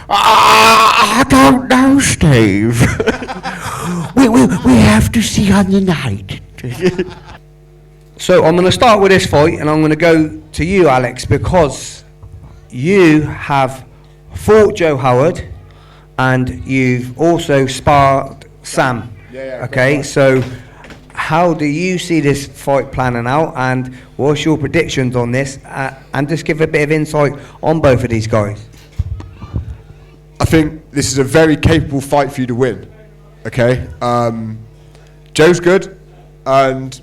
I don't know, Steve. we have to see on the night. So I'm going to start with this fight, and I'm going to go to you, Alex, because you have fought Joe Howard, and you've also sparred Sam. Yeah. Okay, so how do you see this fight planning out, and what's your predictions on this? And just give a bit of insight on both of these guys. I think this is a very capable fight for you to win. Okay, Joe's good, and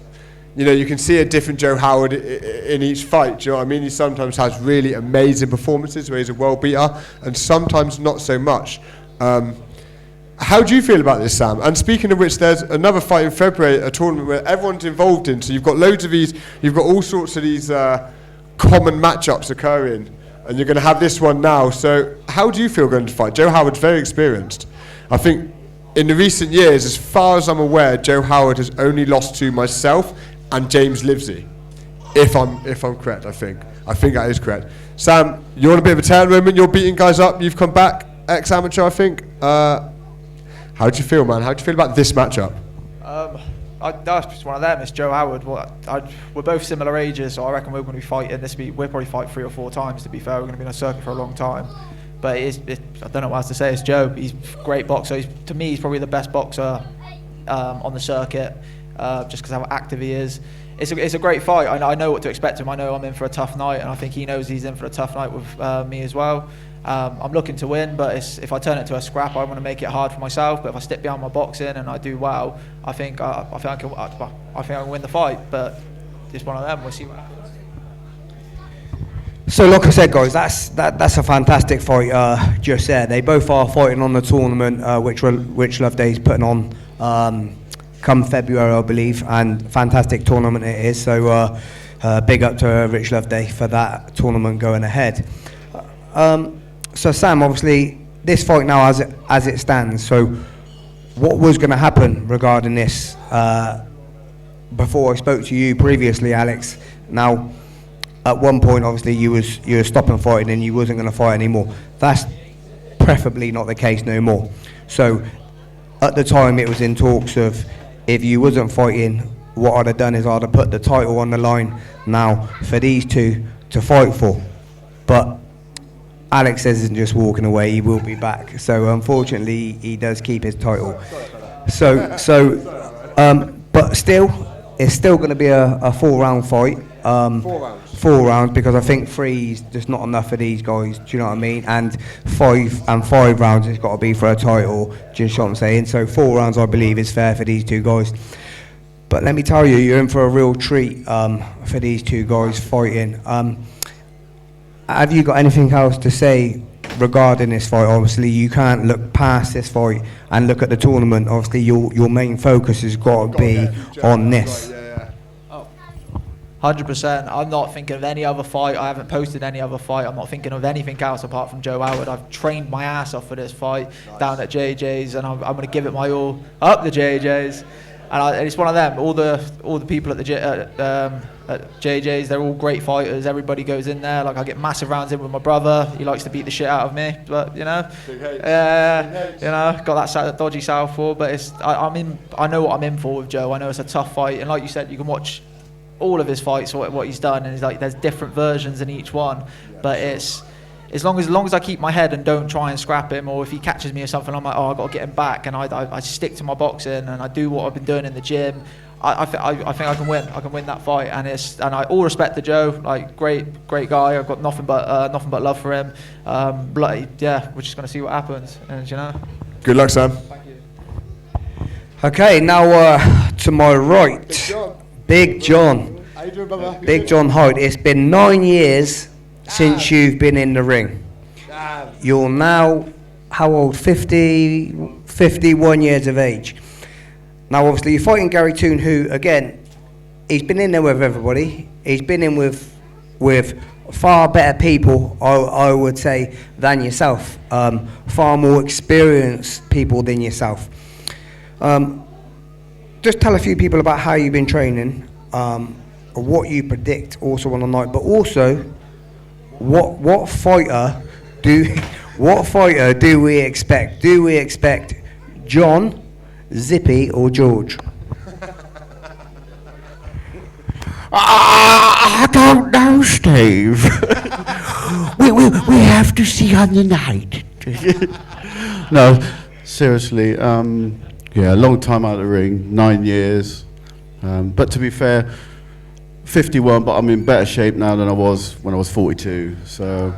you can see a different Joe Howard in each fight. Do you know what I mean? He sometimes has really amazing performances where he's a world beater, and sometimes not so much. How do you feel about this, Sam? And speaking of which, there's another fight in February, a tournament where everyone's involved in. So you've got loads of these, you've got all sorts of these common matchups occurring, and you're going to have this one now. So how do you feel going to fight? Joe Howard's very experienced. I think in the recent years, as far as I'm aware, Joe Howard has only lost to myself and James Livesey. If I'm correct, I think that is correct. Sam, you're on a bit of a tear moment. You're beating guys up. You've come back, ex-amateur, I think. How do you feel, man? How do you feel about this matchup? That's just one of them. It's Joe Howard. We're both similar ages, so I reckon we're going to be fighting. We'll probably fight 3 or 4 times. To be fair, we're going to be on a circuit for a long time. But I don't know what else to say. It's Joe. He's a great boxer. To me, he's probably the best boxer on the circuit, just because how active he is. It's a great fight. I know what to expect of him. I know I'm in for a tough night, and I think he knows he's in for a tough night with me as well. I'm looking to win, but if I turn it to a scrap, I want to make it hard for myself. But if I stick behind my boxing and I do well, I think I can win the fight. But it's one of them. We'll see what happens. So, like I said, guys, that's a fantastic fight just there. They both are fighting on the tournament which Loveday's putting on come February, I believe, and fantastic tournament it is. So, big up to Rich Loveday for that tournament going ahead. So Sam, obviously, this fight now as it stands, so what was going to happen regarding this before I spoke to you previously, Alex? Now, at one point, obviously, you were stopping fighting and you wasn't going to fight anymore. That's preferably not the case no more. So, at the time, it was in talks of if you wasn't fighting, what I'd have done is I'd have put the title on the line now for these two to fight for. But Alex isn't just walking away, he will be back. So unfortunately, he does keep his title. But still, it's still going to be a 4-round fight. 4 rounds, because I think 3's just not enough for these guys. Do you know what I mean? And 5 rounds it's got to be for a title. Do you know what I'm saying? So 4 rounds, I believe, is fair for these two guys. But let me tell you, you're in for a real treat for these two guys fighting. Have you got anything else to say regarding this fight? Obviously, you can't look past this fight and look at the tournament. Obviously, your main focus has got to be on this. 100%. I'm not thinking of any other fight. I haven't posted any other fight. I'm not thinking of anything else apart from Joe Howard. I've trained my ass off for this fight down at JJ's, and I'm going to give it my all up the JJ's. And it's one of them. All the people at JJ's, they're all great fighters. Everybody goes in there. Like, I get massive rounds in with my brother. He likes to beat the shit out of me, but got that dodgy southpaw. But I know what I'm in for with Joe. I know it's a tough fight, and like you said, you can watch all of his fights, what he's done, and it's like there's different versions in each one. But it's as long as I keep my head and don't try and scrap him, or if he catches me or something, I'm like, I've got to get him back, and I stick to my boxing and I do what I've been doing in the gym. I think I can win. I can win that fight, and I all respect to Joe. Like, great guy. I've got nothing but love for him. We're just gonna see what happens, and Good luck, Sam. Thank you. Okay, now to my right, Big John. How you doing, brother? Big John Hyde. It's been 9 years since you've been in the ring. You're now, how old? 51 years of age. Now, obviously, you're fighting Gary Toon, who, again, he's been in there with everybody. He's been in with far better people, I would say, than yourself. Far more experienced people than yourself. Just tell a few people about how you've been training, what you predict also on the night, but also what fighter do What fighter do we expect? Do we expect John, Zippy, or George? I don't know, Steve. we have to see on the night. No, seriously. Yeah, a long time out of the ring, 9 years. But to be fair, 51. But I'm in better shape now than I was when I was 42. So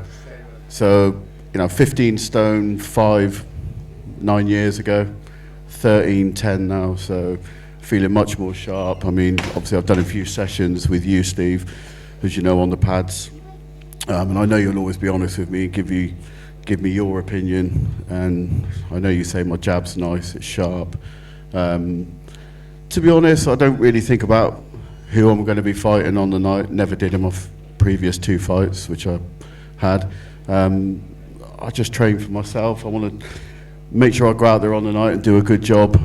15 stone 5, 9 years ago, 13, 10 now. So feeling much more sharp. I mean, obviously I've done a few sessions with you, Steve, as you know, on the pads. And I know you'll always be honest with me, give me your opinion. And I know you say my jab's nice, it's sharp. To be honest, I don't really think about who I'm going to be fighting on the night. Never did in my previous 2 fights, which I had. I just train for myself. I want to make sure I go out there on the night and do a good job.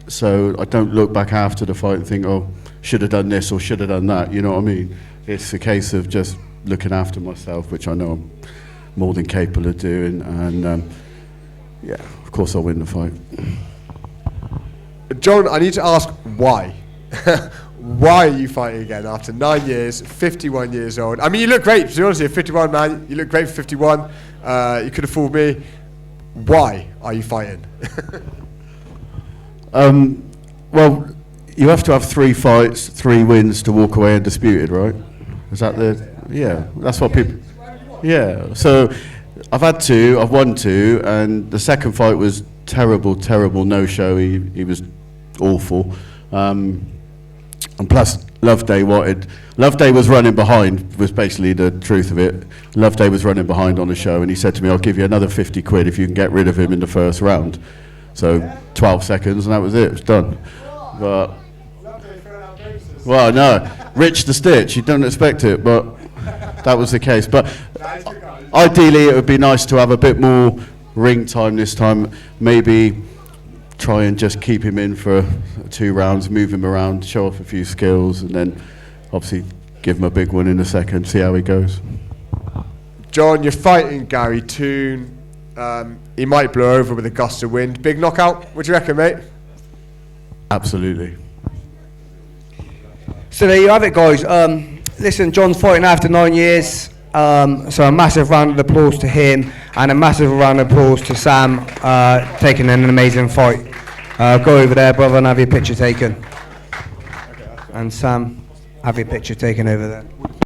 So I don't look back after the fight and think, oh, should have done this or should have done that. You know what I mean? It's a case of just looking after myself, which I know I'm more than capable of doing. And yeah, of course I'll win the fight. John, I need to ask why. Why are you fighting again after 9 years, 51 years old? I mean, you look great. To be honest, you're 51, man. You look great for 51. You could have fooled me. Why are you fighting? Well, you have to have 3 fights, 3 wins to walk away undisputed, right? Is that yeah, that's what people, yeah. So I've had 2, I've won 2, and the second fight was terrible no-show. He was awful. And plus, Loveday was running behind, was basically the truth of it. Loveday was running behind on the show, and he said to me, I'll give you another 50 quid if you can get rid of him in the first round. So 12 seconds, and that was it, it was done. But, well, no, Rich the Stitch, you don't expect it, but that was the case. But ideally, it would be nice to have a bit more ring time this time, maybe try and just keep him in for 2 rounds, move him around, show off a few skills, and then obviously give him a big one in the second, see how he goes. John, you're fighting Gary Toon. He might blow over with a gust of wind. Big knockout, what do you reckon, mate? Absolutely. So there you have it, guys. Listen, John's fighting after 9 years. So a massive round of applause to him, and a massive round of applause to Sam, taking an amazing fight. Go over there, brother, and have your picture taken. And Sam, have your picture taken over there.